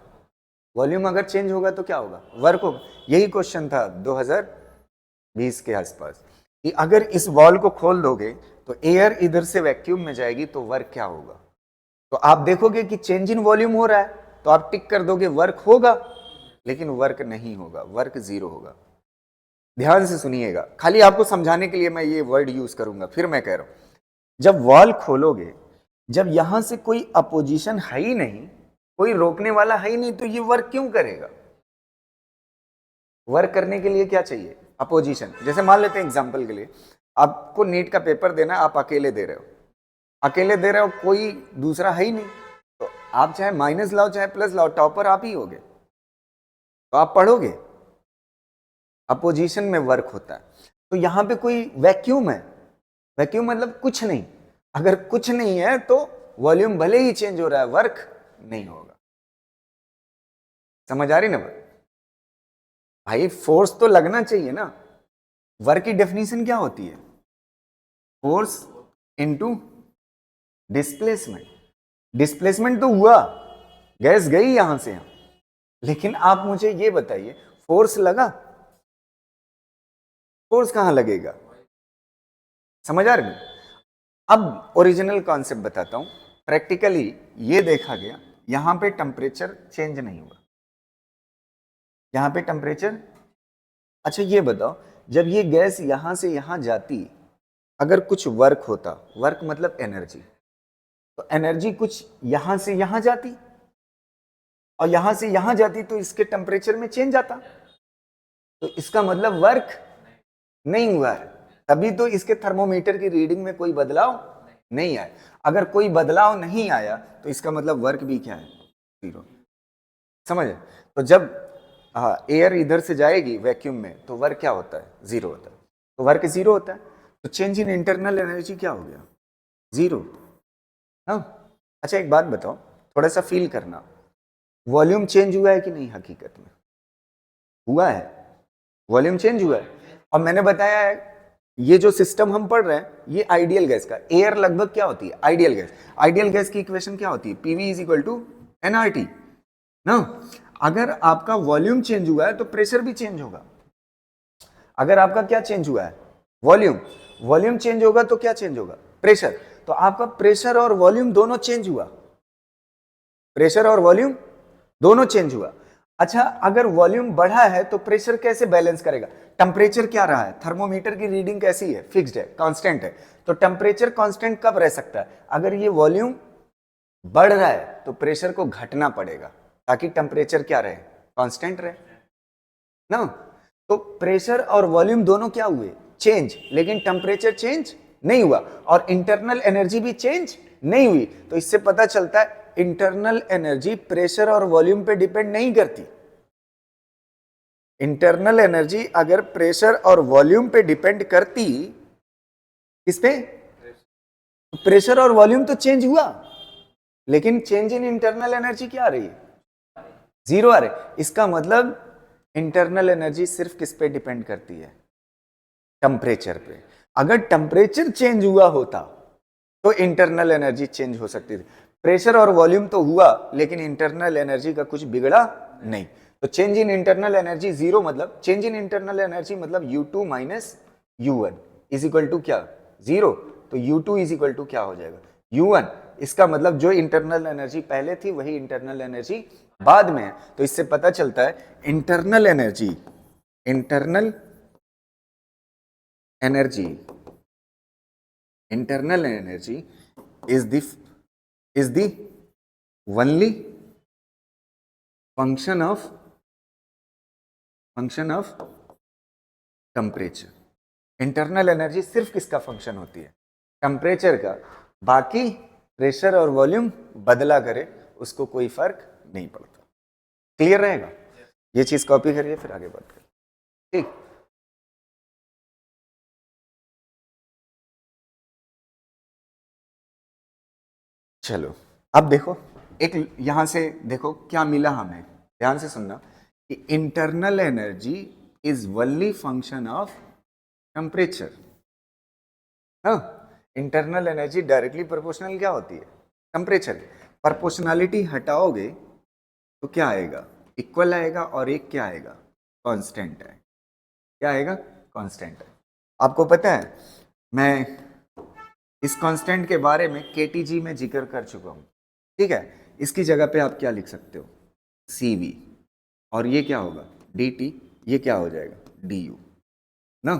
S1: वॉल्यूम अगर चेंज होगा तो क्या होगा? वर्क होगा। यही क्वेश्चन था 2020 के आसपास, कि अगर इस वॉल को खोल दोगे तो एयर इधर से वैक्यूम में जाएगी, तो वर्क क्या होगा? तो आप देखोगे कि चेंज इन वॉल्यूम हो रहा है, तो आप टिक कर दोगे वर्क होगा, लेकिन वर्क नहीं होगा, वर्क जीरो होगा। ध्यान से सुनिएगा, खाली आपको समझाने के लिए मैं ये वर्ड यूज करूंगा। फिर मैं कह रहा हूं, जब वॉल खोलोगे, जब यहां से कोई अपोजिशन है ही नहीं, कोई रोकने वाला है ही नहीं, तो ये वर्क क्यों करेगा? वर्क करने के लिए क्या चाहिए? अपोजिशन। जैसे मान लेते हैं एग्जांपल के लिए, आपको नीट का पेपर देना है, आप अकेले दे रहे हो, अकेले दे रहे हो, कोई दूसरा है ही नहीं, तो आप चाहे माइनस लाओ चाहे प्लस लाओ, टॉपर आप ही होगे, तो आप पढ़ोगे। अपोजिशन में वर्क होता है। तो यहां पे कोई वैक्यूम है, वैक्यूम मतलब कुछ नहीं। अगर कुछ नहीं है तो वॉल्यूम भले ही चेंज हो रहा है, वर्क नहीं होगा। समझ आ रही ना भाई? फोर्स तो लगना चाहिए ना। वर्क की डेफिनेशन क्या होती है? Force into displacement. डिस्प्लेसमेंट तो हुआ, गैस गई यहां से यहां, लेकिन आप मुझे ये बताइए, फोर्स लगा? फोर्स कहां लगेगा? समझ आ रही है? अब ओरिजिनल कॉन्सेप्ट बताता हूं। प्रैक्टिकली ये देखा गया, यहां पे टेम्परेचर चेंज नहीं हुआ, यहां पे टेम्परेचर। अच्छा ये बताओ, जब ये गैस यहां से यहां जाती, अगर कुछ वर्क होता, वर्क मतलब एनर्जी, तो एनर्जी कुछ यहां से यहां जाती और यहां से यहां जाती तो इसके टेम्परेचर में चेंज आता, तो इसका मतलब वर्क नहीं हुआ है, तभी तो इसके थर्मोमीटर की रीडिंग में कोई बदलाव नहीं आया। अगर कोई बदलाव नहीं आया तो इसका मतलब वर्क भी क्या है, जीरो। समझ? तो जब एयर इधर से जाएगी वैक्यूम में तो वर्क क्या होता है, जीरो होता है। तो वर्क जीरो होता है, तो चेंज इन इंटरनल एनर्जी क्या हो गया, जीरो। हाँ। अच्छा एक बात बताओ, थोड़ा सा फील करना, वॉल्यूम चेंज हुआ है कि नहीं, हकीकत में हुआ है, वॉल्यूम चेंज हुआ है। और मैंने बताया है ये जो सिस्टम हम पढ़ रहे हैं ये आइडियल गैस का, एयर लगभग क्या होती है, आइडियल गैस। आइडियल गैस की इक्वेशन क्या होती है, PV is equal to nRT ना। अगर आपका वॉल्यूम चेंज हुआ है तो प्रेशर भी चेंज होगा। अगर आपका क्या चेंज हुआ है, वॉल्यूम, वॉल्यूम चेंज होगा तो क्या चेंज होगा, प्रेशर। तो आपका प्रेशर और वॉल्यूम दोनों चेंज हुआ, प्रेशर और वॉल्यूम दोनों चेंज हुआ। अच्छा अगर वॉल्यूम बढ़ा है तो प्रेशर कैसे बैलेंस करेगा, टेम्परेचर क्या रहा है, थर्मोमीटर की रीडिंग कैसी है, फिक्स्ड है, कांस्टेंट है। तो टेम्परेचर कांस्टेंट कब रह सकता है, अगर ये वॉल्यूम बढ़ रहा है तो प्रेशर को घटना पड़ेगा ताकि टेम्परेचर क्या रहे, कांस्टेंट रहे ना। तो प्रेशर और वॉल्यूम दोनों क्या हुए, चेंज, लेकिन टेम्परेचर चेंज नहीं हुआ और इंटरनल एनर्जी भी चेंज नहीं हुई। तो इससे पता चलता है इंटरनल एनर्जी प्रेशर और वॉल्यूम पे डिपेंड नहीं करती। इंटरनल एनर्जी अगर प्रेशर और वॉल्यूम पे डिपेंड करती, किस पे, प्रेशर और वॉल्यूम तो चेंज हुआ, लेकिन चेंज इन इंटरनल एनर्जी क्या आ रही है, जीरो आ रही। इसका मतलब इंटरनल एनर्जी सिर्फ किस पे डिपेंड करती है, टेम्परेचर पे। अगर टेम्परेचर चेंज हुआ होता तो इंटरनल एनर्जी चेंज हो सकती थी। प्रेशर और वॉल्यूम तो हुआ लेकिन इंटरनल एनर्जी का कुछ बिगड़ा नहीं। तो change in internal energy zero, मतलब चेंज इन इंटरनल एनर्जी मतलब U2 minus U1 is equal to क्या, जीरो। तो U2 इज इक्वल टू क्या हो जाएगा, U1। इसका मतलब जो इंटरनल एनर्जी पहले थी वही इंटरनल एनर्जी बाद में है। तो इससे पता चलता है internal energy, internal energy, internal energy is the only function of temperature. Internal energy सिर्फ किसका फंक्शन होती है, टेम्परेचर का। बाकी प्रेशर और वॉल्यूम बदला करे उसको कोई फर्क नहीं पड़ता। क्लियर रहेगा? ये चीज कॉपी करिए फिर आगे बात करें, ठीक। चलो अब देखो, एक यहां से देखो क्या मिला हमें, ध्यान से सुनना कि internal energy is only function of temperature. हाँ, इंटरनल एनर्जी डायरेक्टली प्रोपोर्शनल क्या होती है, टेम्परेचर। प्रोपोर्शनलिटी हटाओगे तो क्या आएगा, इक्वल आएगा, और एक क्या आएगा, कांस्टेंट है। क्या आएगा, कांस्टेंट है। आपको पता है मैं इस कांस्टेंट के बारे में केटीजी में जिक्र कर चुका हूं, ठीक है। इसकी जगह पे आप क्या लिख सकते हो, CV, और ये क्या होगा, DT, ये क्या हो जाएगा, DU ना।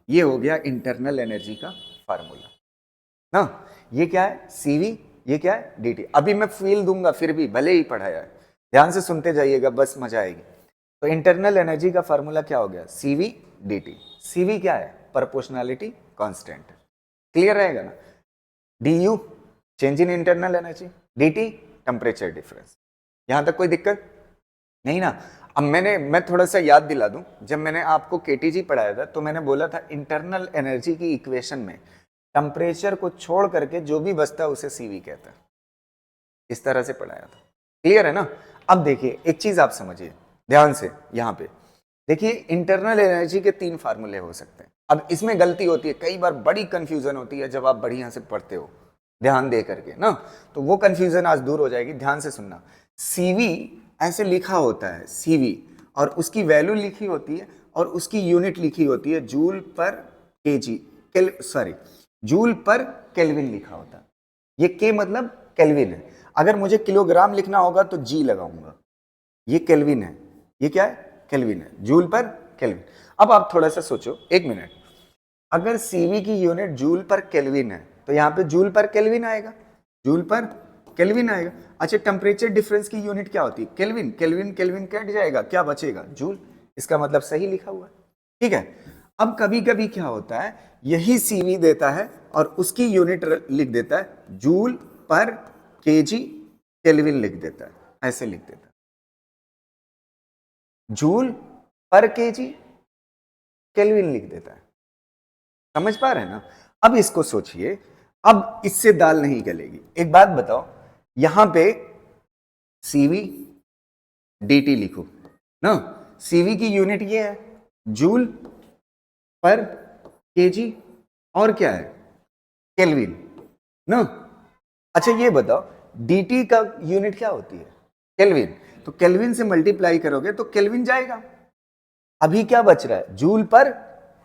S1: ये हो गया इंटरनल एनर्जी का फार्मूला ना। ये क्या है, CV, ये क्या है, DT। अभी मैं फील दूंगा फिर भी भले ही पढ़ाया है, ध्यान से सुनते जाइएगा, बस मजा आएगी। तो इंटरनल एनर्जी का फार्मूला क्या हो गया, CV DT। CV क्या है, प्रोपोर्शनलिटी कांस्टेंट। क्लियर रहेगा ना। DU change in internal energy, DT temperature difference. यहां तक कोई दिक्कत नहीं ना। अब मैं थोड़ा सा याद दिला दूं, जब मैंने आपको केटीजी पढ़ाया था तो मैंने बोला था इंटरनल एनर्जी की इक्वेशन में टेम्परेचर को छोड़ करके जो भी बचता है उसे CV कहता है। इस तरह से पढ़ाया था, क्लियर है ना। अब देखिए एक चीज आप समझिए ध्यान से, यहां पे देखिए इंटरनल एनर्जी के 3 फार्मूले हो सकते हैं। अब इसमें गलती होती है, कई बार बड़ी कंफ्यूजन होती है जब आप बढ़िया से पढ़ते हो ध्यान दे करके ना, तो वो कंफ्यूजन आज दूर हो जाएगी। ध्यान से सुनना, CV ऐसे लिखा होता है, CV, और उसकी वैल्यू लिखी होती है और उसकी यूनिट लिखी होती है जूल पर केजी, सॉरी, जूल पर केल्विन लिखा होता। ये के मतलब केल्विन है। अगर मुझे किलोग्राम लिखना होगा तो जी लगाऊंगा। ये केल्विन है, ये क्या है, केल्विन है, जूल पर केल्विन। अब आप थोड़ा सा सोचो, एक मिनट, अगर सीवी की यूनिट जूल पर केल्विन है तो यहाँ पे जूल पर केल्विन आएगा, जूल पर केल्विन आएगा। अच्छा, टेम्परेचर डिफरेंस की यूनिट क्या होती है, केल्विन। केल्विन केल्विन कट जाएगा, क्या बचेगा, जूल। इसका मतलब सही लिखा हुआ है, ठीक है। अब कभी कभी क्या होता है, यही सीवी देता है और उसकी यूनिट लिख देता है जूल पर केजी केल्विन लिख देता है, ऐसे लिख देता है, जूल पर केजी केल्विन लिख देता है। समझ पा रहे हैं ना। अब इसको सोचिए, अब इससे दाल नहीं गलेगी। एक बात बताओ, यहां पे सीवी डीटी लिखो ना, सीवी की यूनिट ये है जूल पर केजी, और क्या है, केल्विन ना। अच्छा ये बताओ, डीटी का यूनिट क्या होती है, केल्विन। तो केल्विन से मल्टीप्लाई करोगे तो केल्विन जाएगा। अभी क्या बच रहा है, जूल पर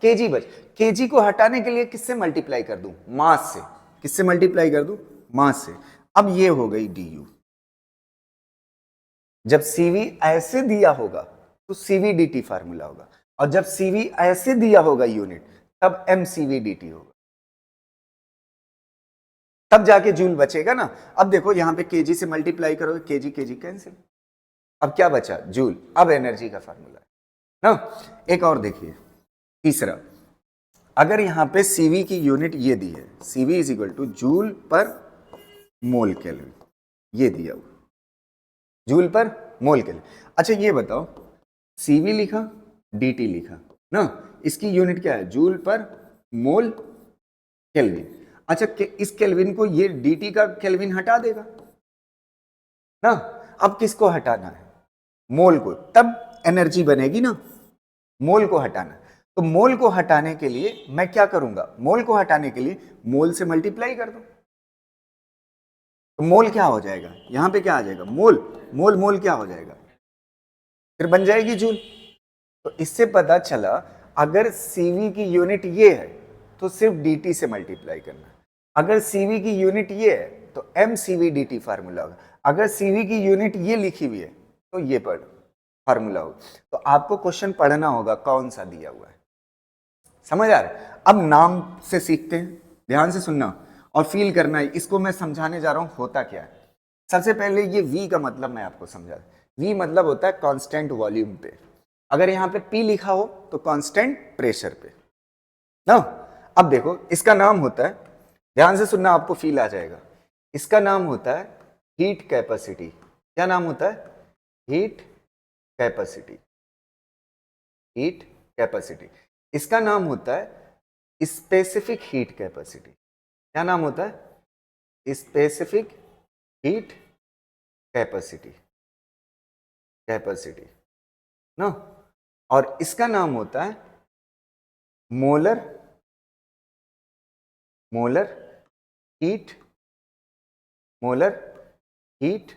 S1: केजी बच। केजी को हटाने के लिए किससे मल्टीप्लाई कर दूं, मास से। किससे मल्टीप्लाई कर दूं, मास से। अब ये हो गई डीयू। जब सीवी ऐसे दिया होगा तो सीवी डीटी फार्मूला होगा, और जब सीवी ऐसे दिया होगा यूनिट, तब एमसीवी डीटी होगा, तब जाके जूल बचेगा ना। अब देखो यहां पे केजी से मल्टीप्लाई करोगे, केजी केजी कैंसिल, अब क्या बचा, जूल। अब एनर्जी का फार्मूला है ना। एक और देखिए, तीसरा, अगर यहां पे सीवी की यूनिट ये दी है, CV is equal two joule पर मोल केल्विन, ये दिया हुआ जूल पर मोल केल्विन। अच्छा ये बताओ, सीवी लिखा, डीटी लिखा ना, इसकी यूनिट क्या है, जूल पर मोल केल्विन। अच्छा इस केल्विन को ये डीटी का केल्विन हटा देगा ना। अब किसको हटाना है, मोल को, तब एनर्जी बनेगी ना। मोल को हटाना, तो मोल को हटाने के लिए मैं क्या करूंगा, मोल को हटाने के लिए मोल से मल्टीप्लाई कर दो, तो मोल क्या हो जाएगा, यहां पे क्या आ जाएगा, मोल। मोल मोल क्या हो जाएगा, फिर बन जाएगी जूल। तो इससे पता चला, अगर सीवी की यूनिट ये है तो सिर्फ डीटी से मल्टीप्लाई करना। अगर सीवी की यूनिट ये है तो एम सीवी डीटी फार्मूला होगा। अगर सीवी की यूनिट ये लिखी हुई है तो ये पढ़ फार्मूला होगा। तो आपको क्वेश्चन पढ़ना होगा कौन सा दिया हुआ है, समझ आ रहा है। अब नाम से सीखते हैं, ध्यान से सुनना और फील करना है। इसको मैं समझाने जा रहा हूं होता क्या है। सबसे पहले ये वी का मतलब मैं आपको समझा। वी मतलब होता है कांस्टेंट वॉल्यूम पे। अगर यहां पे पी लिखा हो तो कांस्टेंट प्रेशर पे ना। अब देखो इसका नाम होता है, ध्यान से सुनना, आपको फील आ जाएगा। इसका नाम होता है हीट कैपेसिटी। क्या नाम होता है, हीट कैपेसिटी, हीट कैपेसिटी। इसका नाम होता है स्पेसिफिक हीट कैपेसिटी। क्या नाम होता है, स्पेसिफिक हीट कैपेसिटी, कैपेसिटी ना। और इसका नाम होता है molar, molar heat, molar heat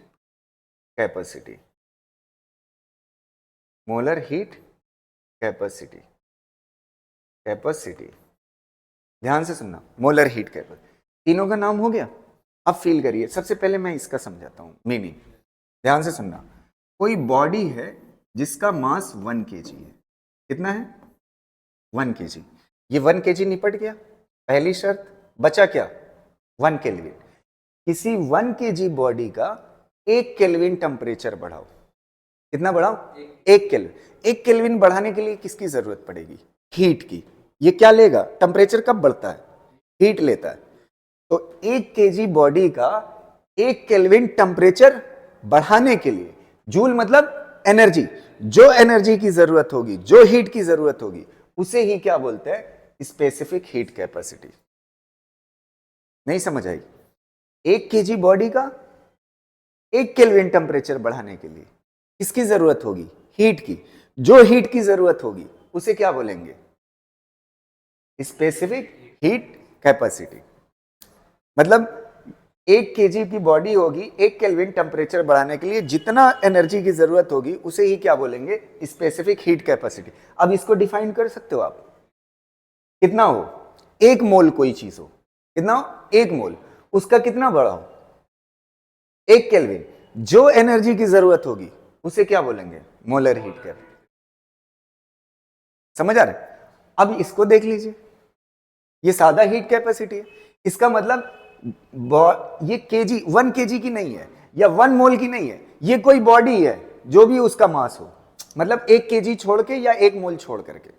S1: capacity, molar heat capacity, capacity. ध्यान से सुनना, मोलर हीट कैपेसिटी, तीनों का नाम हो गया। अब फील करिए, सबसे पहले मैं इसका समझाता हूं मीनिंग। ध्यान से सुनना, कोई बॉडी है जिसका मास 1 kg है। कितना है, 1 kg। ये 1 kg निपट गया, पहली शर्त। बचा क्या, 1 केल्विन। किसी 1 kg बॉडी का 1 केल्विन टेम्परेचर बढ़ाओ। कितना बढ़ाओ, 1 केल्विन। 1 केल्विन बढ़ाने के लिए किसकी जरूरत पड़ेगी, हीट की। ये क्या लेगा, टेम्परेचर कब बढ़ता है, हीट लेता है। तो 1 kg बॉडी का 1 केल्विन टेम्परेचर बढ़ाने के लिए, जूल मतलब एनर्जी, जो एनर्जी की जरूरत होगी, जो हीट की जरूरत होगी, उसे ही क्या बोलते हैं, स्पेसिफिक हीट कैपेसिटी। नहीं समझ आई, 1 kg बॉडी का 1 केल्विन टेम्परेचर बढ़ाने के लिए किसकी जरूरत होगी, हीट की। जो हीट की जरूरत होगी उसे क्या बोलेंगे, स्पेसिफिक हीट कैपेसिटी। मतलब 1 kg की बॉडी होगी, 1 केल्विन टेम्परेचर बढ़ाने के लिए जितना एनर्जी की जरूरत होगी उसे ही क्या बोलेंगे, स्पेसिफिक हीट कैपेसिटी। अब इसको डिफाइन कर सकते हो आप, कितना हो, 1 मोल कोई चीज हो, कितना हो? 1 मोल। उसका कितना बड़ा हो? 1 केल्विन। जो एनर्जी की जरूरत होगी उसे क्या बोलेंगे? Molar heat capacity. समझ आ रहा है? अब इसको देख लीजिए, ये सादा हीट कैपेसिटी है। इसका मतलब ये केजी 1 केजी की नहीं है या 1 मोल की नहीं है, ये कोई बॉडी है जो भी उसका मास हो, मतलब 1 केजी छोड़ के या 1 मोल छोड़ करके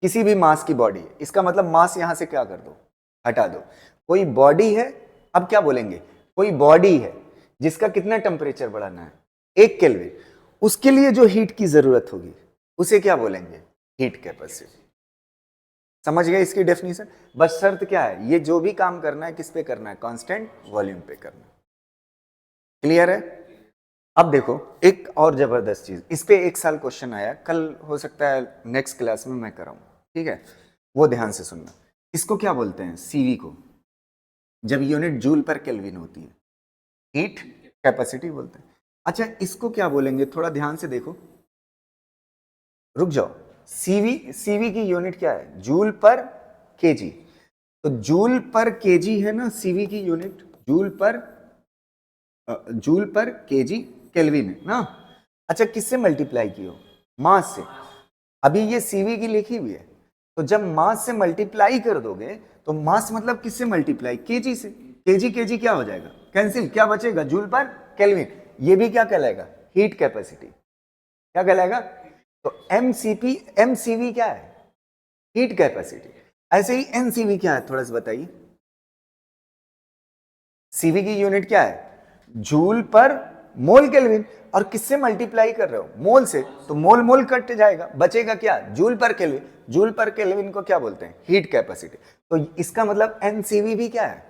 S1: किसी भी मास की बॉडी है। इसका मतलब मास यहां से क्या कर दो? हटा दो। कोई बॉडी है, अब क्या बोलेंगे? कोई बॉडी है जिसका कितना टेम्परेचर बढ़ाना है? 1 केल्विन। उसके लिए जो हीट की जरूरत होगी उसे क्या बोलेंगे? Heat capacity. समझ गए इसकी डेफिनेशन? बस शर्त क्या है? ये जो भी काम करना है किस पे करना है? कांस्टेंट वॉल्यूम पे करना है। क्लियर है? अब देखो एक और जबरदस्त चीज, इस पे 1 साल क्वेश्चन आया, कल हो सकता है नेक्स्ट क्लास में मैं कराऊं, ठीक है? वो ध्यान से सुनना। इसको क्या बोलते हैं? सीवी को, जब यूनिट जूल पर केल्विन होती है, हीट कैपेसिटी बोलते हैं। अच्छा, इसको क्या बोलेंगे? थोड़ा ध्यान से देखो, रुक जाओ। सीवी की यूनिट क्या है? जूल पर केजी। तो जूल पर केजी है ना सीवी की यूनिट, जूल पर केजी केल्विन है ना। अच्छा, किससे मल्टीप्लाई की हो? मास से। अभी ये सीवी की लिखी हुई है, तो जब मास से मल्टीप्लाई कर दोगे तो मास मतलब किससे मल्टीप्लाई? केजी से। केजी केजी क्या हो जाएगा? कैंसिल। क्या बचेगा? जूल पर केल्विन। ये भी क्या कहलाएगा? Heat capacity. क्या कहलाएगा? तो एमसीवी क्या है? Heat capacity. ऐसे ही एनसीवी क्या है? थोड़ा सा बताइए। सीवी की यूनिट क्या है? जूल पर मोल केल्विन। और किससे मल्टीप्लाई कर रहे हो? मोल से। तो मोल मोल कट जाएगा, बचेगा क्या? जूल पर केल्विन। जूल पर केल्विन को क्या बोलते हैं? Heat capacity. तो इसका मतलब एनसीवी भी क्या है?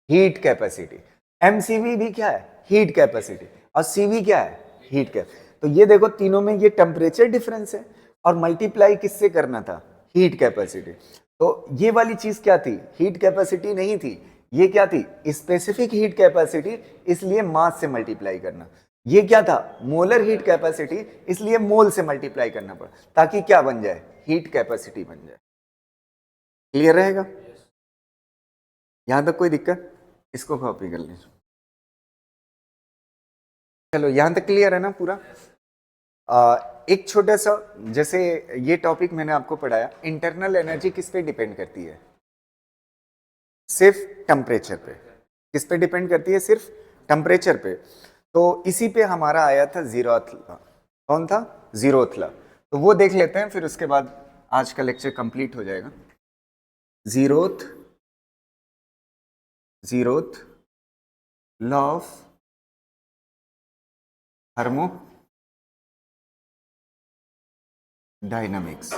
S1: Heat capacity. एमसीवी भी क्या है? Heat capacity. और सीवी क्या है? Heat capacity. तो ये देखो, तीनों में ये टेम्परेचर डिफरेंस है और मल्टीप्लाई किससे करना था? Heat capacity. तो ये वाली चीज क्या थी? हीट कैपेसिटी नहीं थी, ये क्या थी? स्पेसिफिक हीट कैपेसिटी, इसलिए मास से मल्टीप्लाई करना। ये क्या था? मोलर हीट कैपेसिटी, इसलिए मोल से मल्टीप्लाई करना पड़ा, ताकि क्या बन जाए? हीट कैपेसिटी बन जाए। क्लियर रहेगा? यहां तक कोई दिक्कत? इसको कॉपी कर लीजिए। चलो, यहां तक क्लियर है ना पूरा? एक छोटा सा, जैसे ये टॉपिक मैंने आपको पढ़ाया, इंटरनल एनर्जी किस पे डिपेंड करती है? सिर्फ टेम्परेचर पे। किस पे डिपेंड करती है? सिर्फ टेम्परेचर पे। तो इसी पे हमारा आया था जीरोथ लॉ। कौन था? Zeroth law. तो वो देख लेते हैं, फिर उसके बाद आज का लेक्चर कंप्लीट हो जाएगा। Zeroth law of thermodynamics.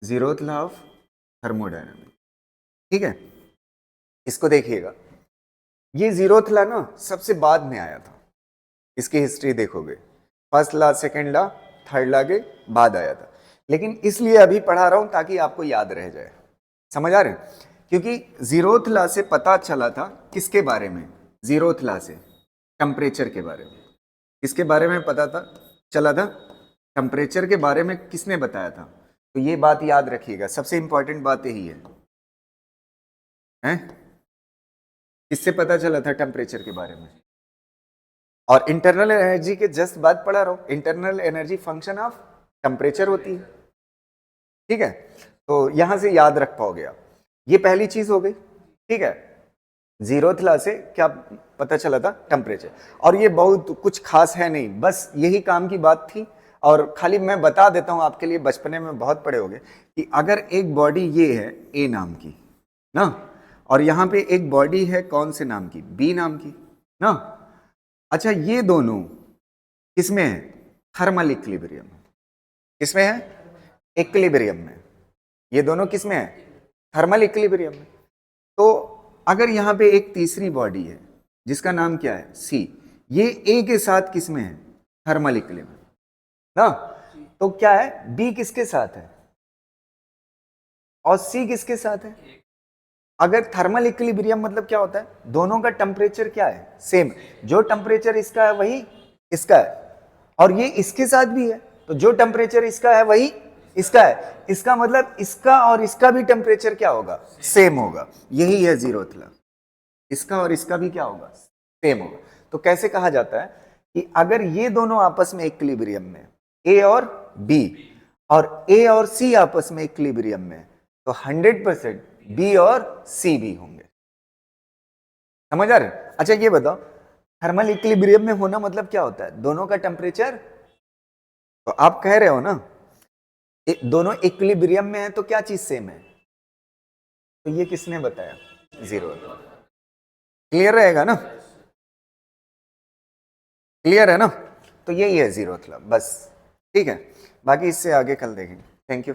S1: Zeroth law of thermodynamics, ठीक है? इसको देखिएगा, ये जीरोथ लॉ ना सबसे बाद में आया था। इसकी हिस्ट्री देखोगे, first law, second law, third law के बाद आया था। लेकिन इसलिए अभी पढ़ा रहा हूं ताकि आपको याद रह जाए। समझ आ रहे हैं? क्योंकि जीरोथ लॉ से पता चला था किसके बारे में? जीरोथ लॉ से टेम्परेचर के बारे में। किसके बारे में पता था? चला था? टेम्परेचर के बारे में किसने बताया था? तो ये बात याद रखिएगा, सबसे इंपॉर्टेंट बात यही है, हैं? किससे पता चला था टेम्परेचर के बारे में? और इंटरनल एनर्जी के जस्ट बाद पढ़ा रहा हूं, internal energy function of temperature होती है, ठीक है? तो यहां से याद रख पाओगे आप। ये पहली चीज हो गई, ठीक है? जीरोथ लॉ से क्या पता चला था? टेम्परेचर। और ये बहुत कुछ खास है नहीं, बस यही काम की बात थी। और खाली मैं बता देता हूं आपके लिए, बचपने में बहुत पढ़े होंगे कि अगर एक बॉडी ये है ए नाम की ना, और यहां पे एक बॉडी है कौन से नाम की? बी नाम की ना। अच्छा, ये दोनों किसमें है? Thermal equilibrium. किसमें है? इक्विलिब्रियम में। ये दोनों किसमें है? थर्मल इक्विलिब्रियम में। तो अगर यहां पे एक तीसरी बॉडी है जिसका नाम क्या है? सी, ये ए के साथ किसमें है? थर्मल इक्विलिब्रियम ना। तो क्या है? बी किसके साथ है और सी किसके साथ है? अगर थर्मल इक्विलिब्रियम मतलब क्या होता है? दोनों का टेम्परेचर क्या है? सेम। जो टेम्परेचर इसका है वही इसका है, और ये इसके साथ भी है, तो जो टेम्परेचर इसका है वही इसका है, इसका मतलब इसका और इसका भी टेम्परेचर क्या होगा, सेम होगा। यही है जीरोथ लॉ, इसका और इसका भी क्या होगा, सेम होगा। तो कैसे कहा जाता है कि अगर ये दोनों आपस में इक्विलिब्रियम में, ए और बी, और ए और सी आपस में इक्विलिब्रियम में, तो 100% बी और सी भी होंगे। समझ आ रहे? अच्छा ये बताओ, थर्मल इक्विलिब्रियम में होना मतलब क्या होता है, दोनों का टेम्परेचर, तो आप कह रहे हो ना दोनों इक्विलिब्रियम में है तो क्या चीज सेम है, तो ये किसने बताया, जीरो। क्लियर रहेगा ना, क्लियर है ना, तो यही है जीरोथ लॉ बस। ठीक है, बाकी इससे आगे कल देखेंगे। Thank you.